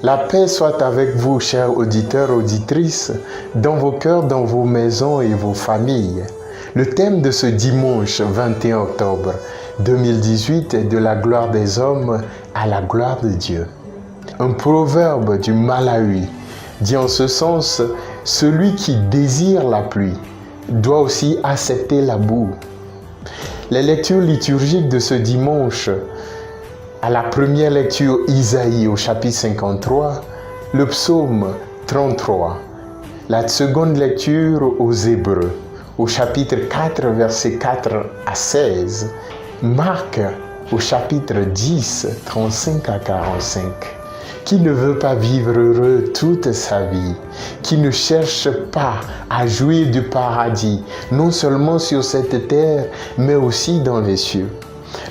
La paix soit avec vous, chers auditeurs, auditrices, dans vos cœurs, dans vos maisons et vos familles. Le thème de ce dimanche 21 octobre 2018 est de la gloire des hommes à la gloire de Dieu. Un proverbe du Malawi dit en ce sens, celui qui désire la pluie doit aussi accepter la boue. Les lectures liturgiques de ce dimanche, à la première lecture, Isaïe au chapitre 53, le psaume 33. La seconde lecture aux Hébreux, au chapitre 4, versets 4 à 16. Marc au chapitre 10, 35 à 45. Qui ne veut pas vivre heureux toute sa vie, qui ne cherche pas à jouir du paradis, non seulement sur cette terre, mais aussi dans les cieux.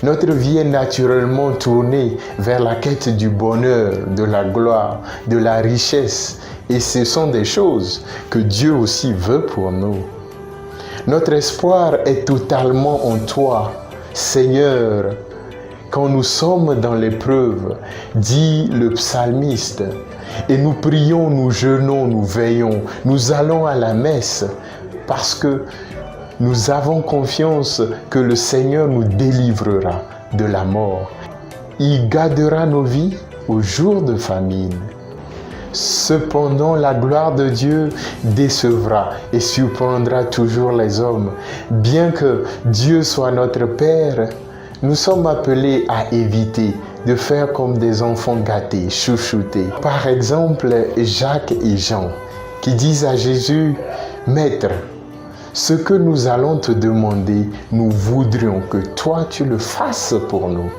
Notre vie est naturellement tournée vers la quête du bonheur, de la gloire, de la richesse. Et ce sont des choses que Dieu aussi veut pour nous. Notre espoir est totalement en toi, Seigneur. Quand nous sommes dans l'épreuve, dit le psalmiste, et nous prions, nous jeûnons, nous veillons, nous allons à la messe, parce que nous avons confiance que le Seigneur nous délivrera de la mort. Il gardera nos vies au jour de famine. Cependant, la gloire de Dieu décevra et surprendra toujours les hommes. Bien que Dieu soit notre Père, nous sommes appelés à éviter de faire comme des enfants gâtés, chouchoutés. Par exemple, Jacques et Jean, qui disent à Jésus, « Maître, ce que nous allons te demander, nous voudrions que toi tu le fasses pour nous. »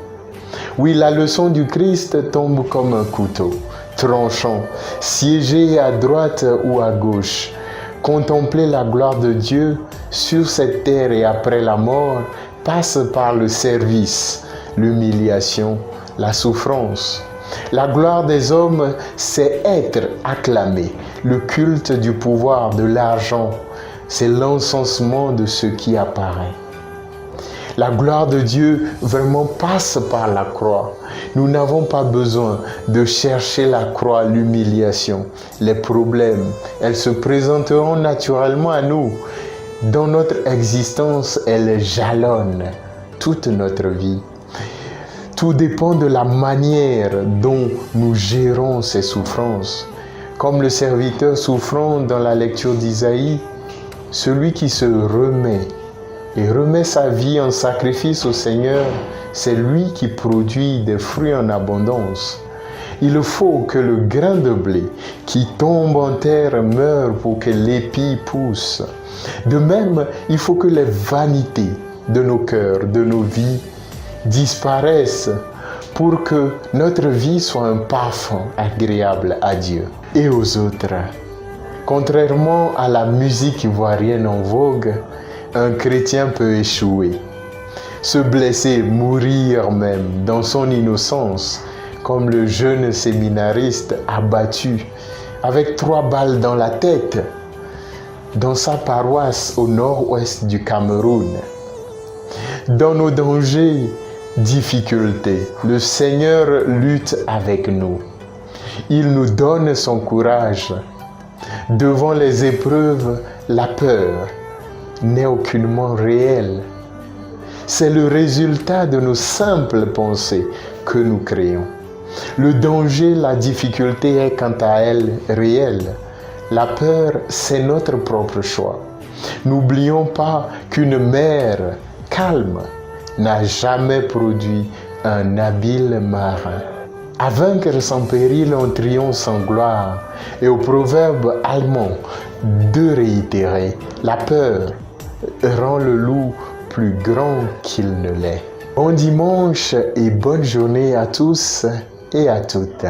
Oui, la leçon du Christ tombe comme un couteau, tranchant, siéger à droite ou à gauche. Contempler la gloire de Dieu sur cette terre et après la mort passe par le service, l'humiliation, la souffrance. La gloire des hommes, c'est être acclamé. Le culte du pouvoir, de l'argent, c'est l'encensement de ce qui apparaît. La gloire de Dieu vraiment passe par la croix. Nous n'avons pas besoin de chercher la croix, l'humiliation, les problèmes. Elles se présenteront naturellement à nous. Dans notre existence, elles jalonnent toute notre vie. Tout dépend de la manière dont nous gérons ces souffrances. Comme le serviteur souffrant dans la lecture d'Isaïe, celui qui se remet et remet sa vie en sacrifice au Seigneur, c'est lui qui produit des fruits en abondance. Il faut que le grain de blé qui tombe en terre meure pour que l'épi pousse. De même, il faut que les vanités de nos cœurs, de nos vies, disparaissent pour que notre vie soit un parfum agréable à Dieu et aux autres. Contrairement à la musique ivoirienne en vogue, un chrétien peut échouer, se blesser, mourir même dans son innocence, comme le jeune séminariste abattu avec 3 balles dans la tête dans sa paroisse au nord-ouest du Cameroun. Dans nos dangers, difficultés, le Seigneur lutte avec nous. Il nous donne son courage. Devant les épreuves, la peur n'est aucunement réelle. C'est le résultat de nos simples pensées que nous créons. Le danger, la difficulté est quant à elle réelle. La peur, c'est notre propre choix. N'oublions pas qu'une mer calme n'a jamais produit un habile marin. À vaincre sans péril, on triomphe sans gloire. Et au proverbe allemand de réitérer, la peur rend le loup plus grand qu'il ne l'est. Bon dimanche et bonne journée à tous et à toutes.